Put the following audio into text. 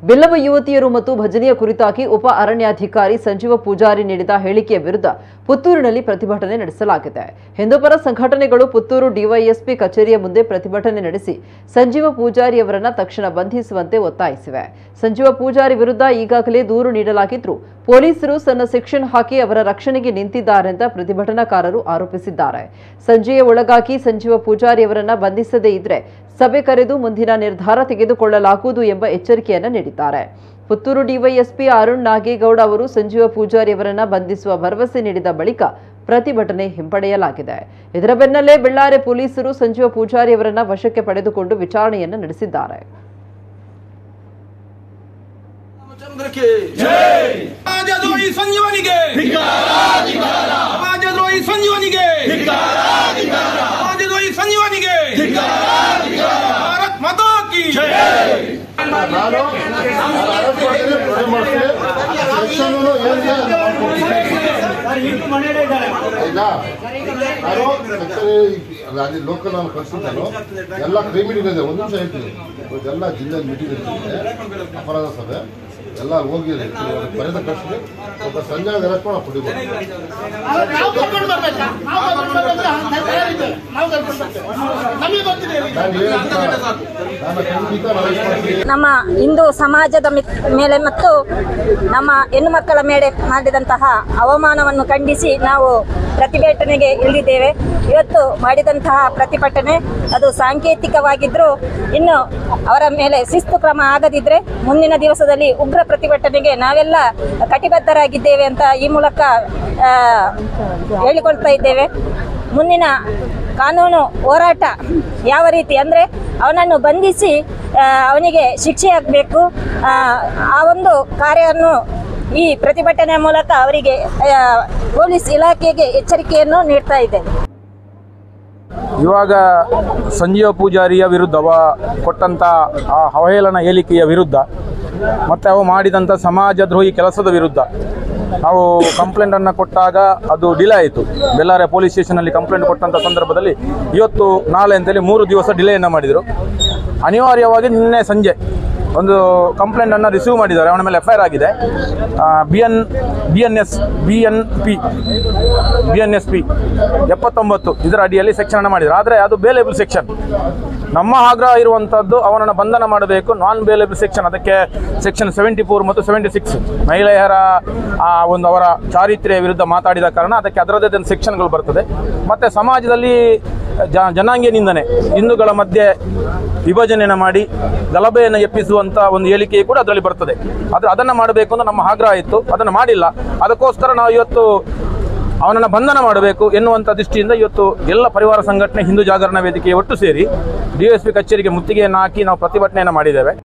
ಬಿಲ್ಲವ ಯುವತಿಯರು ಮತ್ತು ಭಜನೆಯ ಕುರಿತಾಗಿ ಉಪ ಅರಣ್ಯಾಧಿಕಾರಿ ಸಂಜೀವ ಪೂಜಾರಿ ನೀಡಿದ ಹೇಳಿಕೆಯ ವಿರುದ್ಧ ಪುತ್ತೂರಿನಲ್ಲಿ ಪ್ರತಿಭಟನೆ ನಡೆಸಲಾಗಿದೆ. ಹಿಂದೂಪರ ಸಂಘಟನೆಗಳು ಪುತ್ತೂರು ಡಿವೈಎಸ್ಪಿ ಕಚೇರಿಯ ಮುಂದೆ ಪ್ರತಿಭಟನೆ ನಡೆಸಿ ಸಂಜೀವ ಪೂಜಾರಿ ಅವರನ್ನು ತಕ್ಷಣ ಬಂಧಿಸುವಂತೆ ಒತ್ತಾಯಿಸಿವೆ. ಸಂಜೀವ ಪೂಜಾರಿ ವಿರುದ್ಧ ಈಗಾಗಲೇ ದೂರು ನೀಡಲಾಗಿದ್ದು ಪೊಲೀಸರು ಸಣ್ಣ ಸೆಕ್ಷನ್ ಹಾಕಿ ಅವರ ರಕ್ಷಣೆಗೆ ನಿಂತಿದ್ದಾರೆಂದು ಪ್ರತಿಭಟನಾಕಾರರು ಆರೋಪಿಸಿದ್ದಾರೆ. ಸಂಜೆಯ ಒಳಗಾಗಿ ಸಂಜೀವ ಪೂಜಾರಿ ಅವರನ್ನು ಬಂಧಿಸದೇ ಇದ್ರೆ ಸಭೆ ಕರೆದು ಮುಂದಿನ ನಿರ್ಧಾರ ತೆಗೆದುಕೊಳ್ಳಲಾಗುವುದು ಎಂಬ ಎಚ್ಚರಿಕೆಯನ್ನು ನೀಡಿದ್ದಾರೆ. ಪುತ್ತೂರು ಡಿವೈಎಸ್ಪಿ ಅರುಣ್ ನಾಗೇಗೌಡ ಅವರು ಸಂಜೀವ ಪೂಜಾರಿ ಅವರನ್ನು ಬಂಧಿಸುವ ಭರವಸೆ ನೀಡಿದ ಬಳಿಕ ಪ್ರತಿಭಟನೆ ಹಿಂಪಡೆಯಲಾಗಿದೆ. ಇದರ ಬೆನ್ನಲ್ಲೇ ಬೆಳ್ಳಾರೆ ಪೊಲೀಸರು ಸಂಜೀವ ಪೂಜಾರಿ ಅವರನ್ನು ವಶಕ್ಕೆ ಪಡೆದುಕೊಂಡು ವಿಚಾರಣೆಯನ್ನು ನಡೆಸಿದ್ದಾರೆ. ಲೋಕಲ್ ನಾನು ಕಳಿಸಿದ್ದಾನು ಎಲ್ಲ ಕ್ರೈಮಿನಲ್ ಇದೆ. ಒಂದು ನಿಮಿಷ ಹೇಳ್ತೀನಿ, ಎಲ್ಲ ಜಿಲ್ಲೆಯಲ್ಲಿ ಮೀಟಿಂಗ್ ಇರ್ತಿದೆ, ಅಪರಾಧ ಸಭೆ ಎಲ್ಲ ಹೋಗಿ ಬರೆದ ಕಳಿಸಿ ಸ್ವಲ್ಪ ಸಂಜೆ ಅರೆಸ್ಟ್ ಮಾಡಿ ಕೊಟ್ಟಿದ್ದೀವಿ. ನಮ್ಮ ಹಿಂದೂ ಸಮಾಜದ ಮೇಲೆ ಮತ್ತು ನಮ್ಮ ಹೆಣ್ಣು ಮಕ್ಕಳ ಮೇಲೆ ಮಾಡಿದಂತಹ ಅವಮಾನವನ್ನು ಖಂಡಿಸಿ ನಾವು ಪ್ರತಿಭಟನೆಗೆ ಇಳಿದಿದ್ದೇವೆ. ಇವತ್ತು ಮಾಡಿದಂತಹ ಪ್ರತಿಭಟನೆ ಅದು ಸಾಂಕೇತಿಕವಾಗಿದ್ದರೂ ಇನ್ನು ಅವರ ಮೇಲೆ ಶಿಸ್ತು ಕ್ರಮ ಆಗದಿದ್ದರೆ ಮುಂದಿನ ದಿವಸದಲ್ಲಿ ಉಗ್ರ ಪ್ರತಿಭಟನೆಗೆ ನಾವೆಲ್ಲ ಕಟಿಬದ್ಧರಾಗಿದ್ದೇವೆ ಅಂತ ಈ ಮೂಲಕ ಹೇಳಿಕೊಳ್ತಾ ಇದ್ದೇವೆ. ಮುಂದಿನ ಕಾನೂನು ಹೋರಾಟ ಯಾವ ರೀತಿ ಅಂದರೆ ಅವನನ್ನು ಬಂಧಿಸಿ ಅವನಿಗೆ ಶಿಕ್ಷೆ ಆಗಬೇಕು. ಆ ಒಂದು ಕಾರ್ಯವನ್ನು ಈ ಪ್ರತಿಭಟನೆಯ ಮೂಲಕ ಅವರಿಗೆ ಪೊಲೀಸ್ ಇಲಾಖೆಗೆ ಎಚ್ಚರಿಕೆಯನ್ನು ನೀಡ್ತಾ ಇದ್ದೇವೆ. ಇವಾಗ ಸಂಜೀವ ಪೂಜಾರಿಯ ವಿರುದ್ಧ ಕೊಟ್ಟಂಥ ಆ ಅವಹೇಳನ ಹೇಳಿಕೆಯ ವಿರುದ್ಧ ಮತ್ತು ಅವು ಮಾಡಿದಂಥ ಸಮಾಜದ್ರೋಹಿ ಕೆಲಸದ ವಿರುದ್ಧ ನಾವು ಕಂಪ್ಲೇಂಟನ್ನು ಕೊಟ್ಟಾಗ ಅದು ಡಿಲೇ ಆಯಿತು. ಬೆಳ್ಳಾರೆ ಪೊಲೀಸ್ ಸ್ಟೇಷನಲ್ಲಿ ಕಂಪ್ಲೇಂಟ್ ಕೊಟ್ಟಂಥ ಸಂದರ್ಭದಲ್ಲಿ ಇವತ್ತು ನಾಳೆ ಅಂತೇಳಿ 3 ದಿವಸ ಡಿಲೇಯನ್ನು ಮಾಡಿದರು. ಅನಿವಾರ್ಯವಾಗಿ ನಿನ್ನೆ ಸಂಜೆ ಒಂದು ಕಂಪ್ಲೇಂಟನ್ನು ರಿಸೀವ್ ಮಾಡಿದ್ದಾರೆ. ಅವನ ಮೇಲೆ FIR ಆಗಿದೆ. BNSP 79 ಇದರ ಅಡಿಯಲ್ಲಿ ಸೆಕ್ಷನ್ ಮಾಡಿದ್ದಾರೆ. ಆದರೆ ಅದು ಬೇಲೇಬಲ್ ಸೆಕ್ಷನ್. ನಮ್ಮ ಆಗ್ರಹ ಇರುವಂಥದ್ದು ಅವನನ್ನು ಬಂಧನ ಮಾಡಬೇಕು. ನಾನ್ ಬೇಲೇಬಲ್ ಸೆಕ್ಷನ್, ಅದಕ್ಕೆ ಸೆಕ್ಷನ್ 74 ಮತ್ತು 76 ಮಹಿಳೆಯರ ಒಂದು ಅವರ ಚಾರಿತ್ರ್ಯ ವಿರುದ್ಧ ಮಾತಾಡಿದ ಕಾರಣ ಅದಕ್ಕೆ ಅದರದ್ದೇ ಸೆಕ್ಷನ್ಗಳು ಬರ್ತದೆ. ಮತ್ತು ಸಮಾಜದಲ್ಲಿ ಜನಾಂಗೀಯ ನಿಂದನೆ, ಹಿಂದೂಗಳ ಮಧ್ಯೆ ವಿಭಜನೆಯನ್ನು ಮಾಡಿ ಗಲಭೆಯನ್ನು ಎಪ್ಪಿಸುವಂಥ ಒಂದು ಹೇಳಿಕೆ ಕೂಡ ಅದರಲ್ಲಿ ಬರ್ತದೆ. ಅದನ್ನು ಮಾಡಬೇಕು ಅಂತ ನಮ್ಮ ಆಗ್ರಹ ಇತ್ತು. ಅದನ್ನು ಮಾಡಿಲ್ಲ. ಅದಕ್ಕೋಸ್ಕರ ನಾವು ಇವತ್ತು ಅವನನ್ನು ಬಂಧನ ಮಾಡಬೇಕು ಎನ್ನುವಂಥ ದೃಷ್ಟಿಯಿಂದ ಇವತ್ತು ಎಲ್ಲ ಪರಿವಾರ ಸಂಘಟನೆ, ಹಿಂದೂ ಜಾಗರಣ ವೇದಿಕೆ ಒಟ್ಟು ಸೇರಿ DSP ಕಚೇರಿಗೆ ಮುತ್ತಿಗೆಯನ್ನು ಹಾಕಿ ನಾವು ಪ್ರತಿಭಟನೆಯನ್ನು ಮಾಡಿದ್ದೇವೆ.